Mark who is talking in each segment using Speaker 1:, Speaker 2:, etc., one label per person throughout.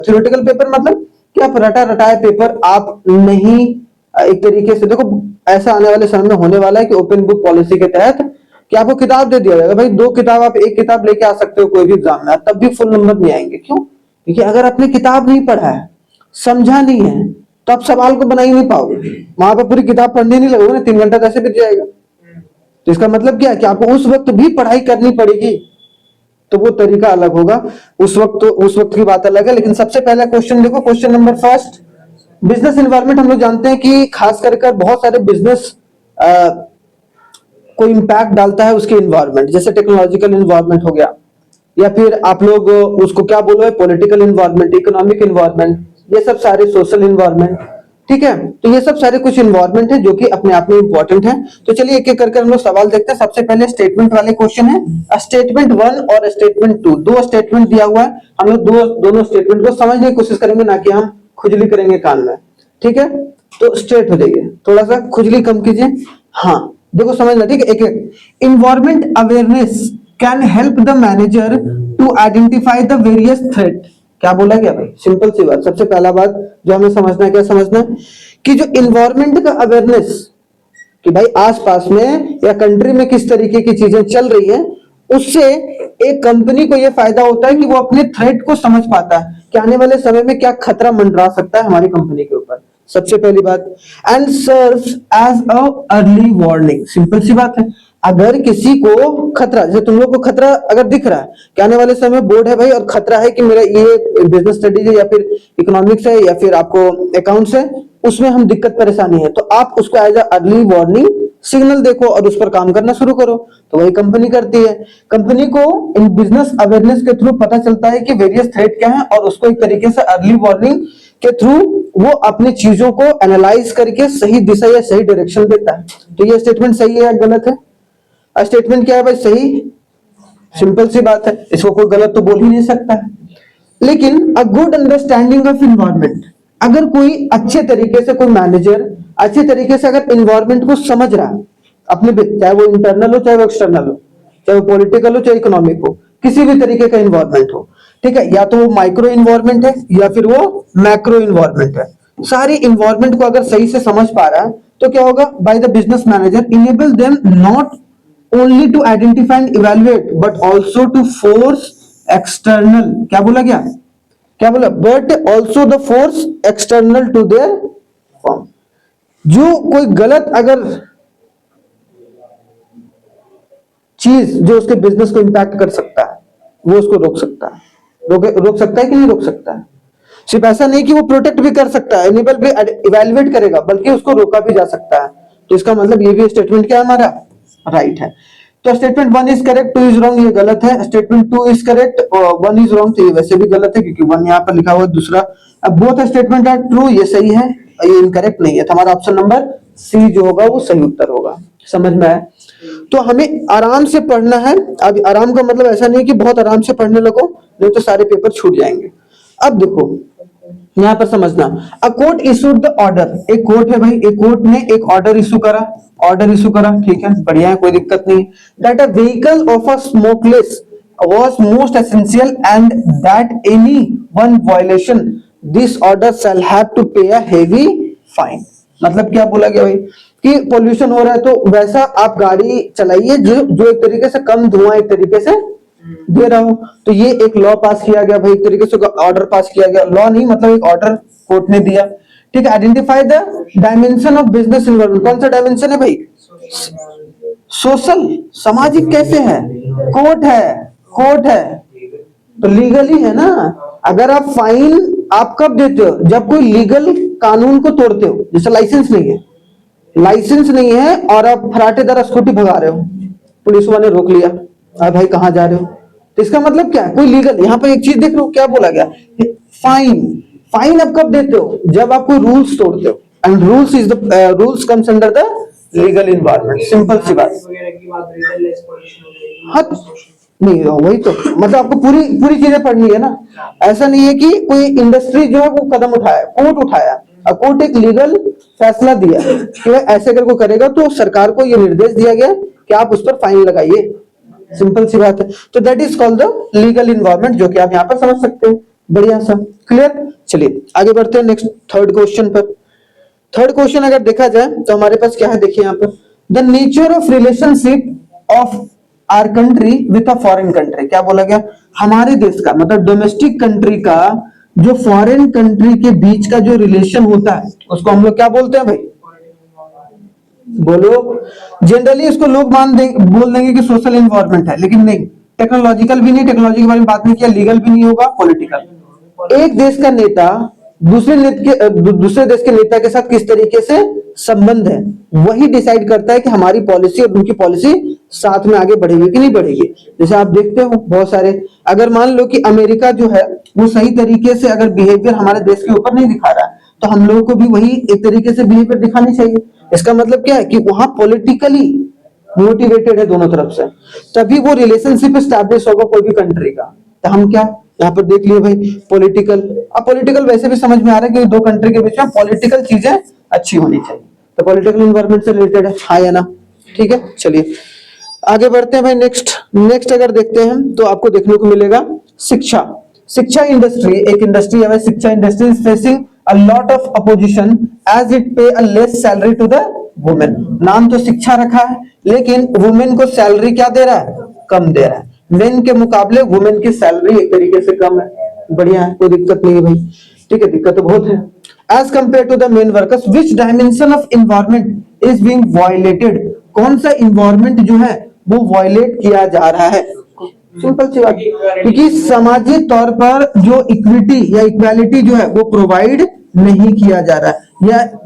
Speaker 1: Theoretical paper मतलब क्या, रटा रटाया पेपर आप नहीं, एक तरीके से देखो ऐसा आने वाले समय में होने वाला है कि ओपन बुक पॉलिसी के तहत कि आपको किताब दे दिया जाएगा, भाई 2 किताब आप एक किताब लेके आ सकते हो कोई भी एग्जाम में, तब भी फुल नंबर नहीं आएंगे। क्यों? क्योंकि अगर आपने किताब नहीं पढ़ा है, समझा नहीं है, तो आप सवाल को बना ही नहीं पाओगे। वहां पर पूरी किताब पढ़ने नहीं लगोगे ना, 3 घंटा कैसे बीत जाएगा। तो इसका मतलब क्या है कि आपको उस वक्त भी पढ़ाई करनी पड़ेगी, तो वो तरीका अलग होगा। उस वक्त की बात अलग है। लेकिन सबसे पहला क्वेश्चन देखो, question number first, business environment. हम लोग जानते हैं कि खास कर बहुत सारे बिजनेस को इम्पैक्ट डालता है उसके इन्वायरमेंट, जैसे टेक्नोलॉजिकल इन्वायरमेंट हो गया, या फिर आप लोग उसको क्या बोलो है, पॉलिटिकल इन्वायरमेंट, इकोनॉमिक इन्वायरमेंट, ये सब सारे सोशल इन्वायरमेंट। ठीक है, तो ये सब सारे कुछ इन्वायरमेंट है जो कि अपने आप में इंपॉर्टेंट है। तो चलिए एक एक करके हम लोग सवाल देखते हैं। सबसे पहले स्टेटमेंट वाले क्वेश्चन है, स्टेटमेंट 1 और स्टेटमेंट 2, 2 स्टेटमेंट दिया हुआ है। हम लोग दोनों स्टेटमेंट को समझने की कोशिश करेंगे, ना कि हम खुजली करेंगे कान में। ठीक है, तो स्ट्रेट हो जाइए, थोड़ा सा खुजली कम कीजिए। हाँ देखो समझना, ठीक है। एक एक, environment awareness can help the manager to identify the various threat. क्या बोला गया भाई? सिंपल सी बात। सबसे पहला बात जो हमें समझना है, क्या समझना है कि जो इन्वायरमेंट का अवेयरनेस, कि भाई आसपास में या कंट्री में किस तरीके की चीजें चल रही है, उससे एक कंपनी को यह फायदा होता है कि वो अपने थ्रेट को समझ पाता है कि आने वाले समय में क्या खतरा मंडरा सकता है हमारी कंपनी के ऊपर। सबसे पहली बात, and serves as a early warning. Simple सी बात है, अगर किसी को खतरा, जैसे तुम लोग को खतरा अगर दिख रहा है कि आने वाले समय बोर्ड है भाई और खतरा है कि मेरा ये बिजनेस स्टडीज है या फिर इकोनॉमिक्स है या फिर आपको अकाउंट्स है, उसमें हम दिक्कत परेशानी है, तो आप उसको as a early warning signal देखो और उस पर काम करना शुरू करो। तो वही कंपनी करती है। कंपनी को इन बिजनेस अवेयरनेस के थ्रू पता चलता है कि वेरियस थ्रेट क्या है, और उसको एक तरीके से अर्ली वार्निंग के थ्रू वो अपनी चीजों को एनालाइज करके सही दिशा या सही डायरेक्शन देता है। तो ये स्टेटमेंट सही है या गलत है? स्टेटमेंट क्या है भाई? सही। सिंपल सी बात है, इसको कोई गलत तो बोल ही नहीं सकता है। लेकिन a good understanding of environment, अगर कोई अच्छे तरीके से, कोई मैनेजर अच्छे तरीके से अगर इन्वायरमेंट को समझ रहा है अपने, चाहे वो इंटरनल हो चाहे वो एक्सटर्नल हो, चाहे वो पॉलिटिकल हो चाहे इकोनॉमिक हो, किसी भी तरीके का इन्वायरमेंट हो, ठीक है, या तो वो माइक्रो इन्वायरमेंट है या फिर वो मैक्रो इन्वायरमेंट है, सारी इन्वायरमेंट को अगर सही से समझ पा रहा है, तो क्या होगा, by the business manager enable them not only to identify and evaluate but also to force external, क्या बोला गया, क्या बोला, but also the force external to their firm। जो कोई गलत अगर चीज जो उसके बिजनेस को इंपैक्ट कर सकता है, वो उसको रोक सकता है। रोक सकता है कि नहीं रोक सकता है? सिर्फ ऐसा नहीं कि वो प्रोटेक्ट भी कर सकता है, एनेबल भी, इवैल्यूएट करेगा, बल्कि उसको रोका भी जा सकता है। तो इसका मतलब ये भी स्टेटमेंट क्या है हमारा, राइट है। तो statement 1 is correct, 2 is wrong, ये गलत है। स्टेटमेंट 2 इज करेक्ट और 1 इज रॉन्ग, तो ये वैसे भी गलत है क्योंकि 1 यहाँ पर लिखा हुआ है दूसरा। अब बोथ स्टेटमेंट आर ट्रू, ये सही है, ये इनकरेक्ट नहीं है। तो हमारा ऑप्शन नंबर सी जो होगा वो सही उत्तर होगा। समझ में आया? तो हमें आराम से पढ़ना है। अब आराम का मतलब ऐसा नहीं कि बहुत आराम से पढ़ने लगो, नहीं तो सारे पेपर छूट जाएंगे। अब देखो यहां पर समझना, a court issued the order, एक कोर्ट है भाई, एक कोर्ट ने एक ऑर्डर इशू करा, ठीक है, बढ़िया है, कोई दिक्कत नहीं। That a vehicle of a smokeless was most essential and that any one violation this order shall have to pay a heavy fine। मतलब क्या बोला गया भाई कि पोल्यूशन हो रहा है, तो वैसा आप गाड़ी चलाइए जो एक तरीके से कम धुआं एक तरीके से दे रहा हूं। तो ये एक लॉ पास किया गया भाई, एक तरीके से ऑर्डर पास किया गया, लॉ नहीं मतलब एक ऑर्डर कोर्ट ने दिया। ठीक है, identify the dimension of business environment, कौन सा डायमेंशन है भाई? सोशल, सामाजिक कैसे है? कोर्ट है तो लीगली है ना। अगर आप फाइन आप कब देते हो? जब कोई लीगल कानून को तोड़ते हो, जैसे लाइसेंस नहीं है और आप फराटेदार स्कूटी भगा रहे हो, पुलिस वाले रोक लिया, अरे भाई कहां जा रहे हो, तो इसका मतलब क्या है, कोई लीगल। यहाँ पर एक चीज देख रहे हो क्या बोला गया, फाइन आप कब देते हो? जब आप कोई रूल्स तोड़ते हो, and rules comes under the legal environment. Simple सी बात। हाँ नहीं, वही तो मतलब आपको पूरी चीजें पढ़नी है ना। ऐसा नहीं है कि कोई इंडस्ट्री जो है वो कदम उठाया, कोर्ट उठाया, और कोर्ट एक लीगल फैसला दिया कि ऐसे अगर कोई करेगा तो सरकार को ये निर्देश दिया गया कि आप उस पर फाइन लगाइए। सिंपल सी बात है। तो that is called the legal environment, जो कि आप यहाँ पर समझ सकते हैं। बढ़िया सा, क्लियर। चलिए आगे बढ़ते हैं नेक्स्ट थर्ड क्वेश्चन पर। थर्ड क्वेश्चन अगर देखा जाए तो हमारे पास क्या है, देखिए यहाँ पर, the nature of relationship of our country with a foreign country. क्या बोला गया, हमारे देश का मतलब डोमेस्टिक कंट्री का जो फॉरेन कंट्री के बीच का जो रिलेशन होता है उसको हम लोग क्या बोलते हैं भाई, बोलो। जनरली इसको लोग बोल देंगे कि सोशल इन्वायरमेंट है, लेकिन नहीं, टेक्नोलॉजिकल भी नहीं, टेक्नोलॉजी के बारे में बात नहीं किया, लीगल भी नहीं होगा, पॉलिटिकल। एक देश का नेता दूसरे देश के नेता के साथ किस तरीके से संबंध है, वही डिसाइड करता है कि हमारी पॉलिसी और उनकी पॉलिसी साथ में आगे बढ़ेगी कि नहीं बढ़ेगी। जैसे आप देखते हो बहुत सारे, अगर मान लो कि अमेरिका जो है वो सही तरीके से अगर बिहेवियर हमारे देश के ऊपर नहीं दिखा रहा है, तो हम लोगों को भी वही एक तरीके से बिहेवियर दिखानी चाहिए। इसका मतलब क्या है कि वहां पॉलिटिकली मोटिवेटेड है दोनों तरफ से, तभी वो रिलेशनशिप स्टैब्लिश होगा कोई भी कंट्री का। तो हम क्या यहाँ पर देख लिए भाई, पॉलिटिकल। अब पॉलिटिकल वैसे भी समझ में आ रहा है कि दो कंट्री के बीच में पॉलिटिकल चीजें अच्छी होनी चाहिए, तो पॉलिटिकल एनवायरनमेंट से रिलेटेड है, हाँ या ना, ठीक है। चलिए आगे बढ़ते हैं भाई। नेक्स्ट अगर देखते हैं तो आपको देखने को मिलेगा शिक्षा इंडस्ट्री, एक इंडस्ट्री है भाई, Shiksha industry is facing a lot of opposition as it pay a less salary to the women. नाम तो शिक्षा रखा है, लेकिन वुमेन को सैलरी क्या दे रहा है, कम दे रहा है। मेन के मुकाबले वुमेन की सैलरी एक तरीके से कम है, बढ़िया है, कोई दिक्कत नहीं है भाई, ठीक है, दिक्कत तो बहुत है। As compare to the main workers, which dimension of environment is being violated. कौन सा इन्वायरमेंट जो है वो वायलेट किया जा रहा है, सिंपल सी बात, क्योंकि सामाजिक तौर पर जो इक्विटी या इक्वालिटी जो है वो प्रोवाइड नहीं किया जा रहा है।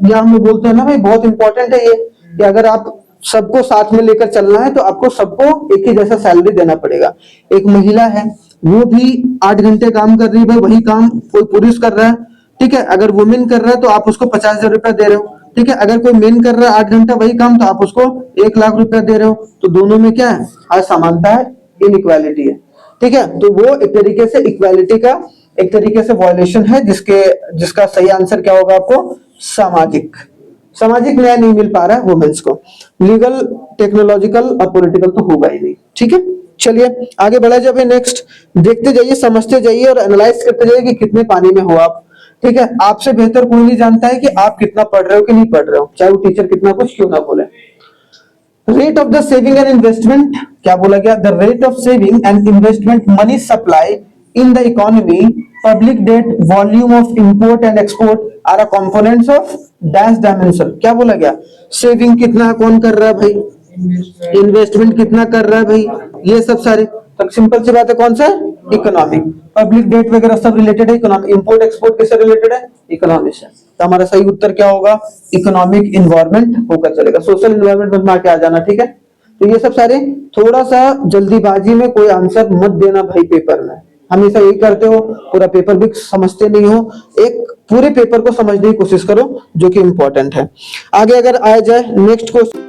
Speaker 1: या हम लोग बोलते हैं ना भाई, बहुत इंपॉर्टेंट है ये, कि अगर आप सबको साथ में लेकर चलना है तो आपको सबको एक ही जैसा सैलरी देना पड़ेगा। एक महिला है वो भी 8 घंटे काम कर रही है भाई, वही काम कोई पुरुष कर रहा है, ठीक है। अगर वुमेन कर रहा है तो आप उसको 50,000 रुपया दे रहे हो, ठीक है। अगर कोई मेन कर रहा है 8 घंटा वही काम, तो आप उसको 1 लाख रुपया दे रहे हो। तो दोनों में क्या है, असमानता है, इनइक्वालिटी है, ठीक है। तो वो एक तरीके से इक्वालिटी का एक तरीके से वायलेशन है, जिसका सही आंसर क्या होगा आपको, सामाजिक न्याय नहीं मिल पा रहा है वुमेन्स को। लीगल, टेक्नोलॉजिकल और पॉलिटिकल तो होगा ही नहीं, ठीक है। चलिए आगे बढ़ा जाए, नेक्स्ट देखते जाइए, समझते जाइए और एनालाइज करते जाइए कि कितने पानी में हो आप, ठीक है। आपसे बेहतर कोई नहीं जानता है कि आप कितना पढ़ रहे हो कि नहीं पढ़ रहे हो, चाहे वो टीचर कितना कुछ क्यों ना बोले। Rate of the saving and investment, क्या बोला गया, the rate of saving and investment money supply in the economy, public debt, volume of import and export are a components of dash dimension। क्या बोला गया, सेविंग कितना कौन कर रहा है भाई, इन्वेस्टमेंट कितना कर रहा है भाई, ये सब सारे, तो सिंपल सी बात है, कौन सा, इकोनॉमिक। पब्लिक डेट वगैरह सब रिलेटेड है इकोनॉमिक, इंपोर्ट एक्सपोर्ट किससे रिलेटेड है, इकोनॉमिक से। तो हमारा सही उत्तर क्या होगा, इकोनॉमिक इन्वायरमेंट होकर चलेगा, सोशल इन्वायरमेंट में आके आ जाना, ठीक है। तो ये सब सारे, थोड़ा सा जल्दीबाजी में कोई आंसर मत देना भाई पेपर में, हमेशा यही करते हो, पूरा पेपर भी समझते नहीं हो, एक पूरे पेपर को समझने की कोशिश करो जो कि इंपॉर्टेंट है। आगे अगर आया जाए नेक्स्ट क्वेश्चन।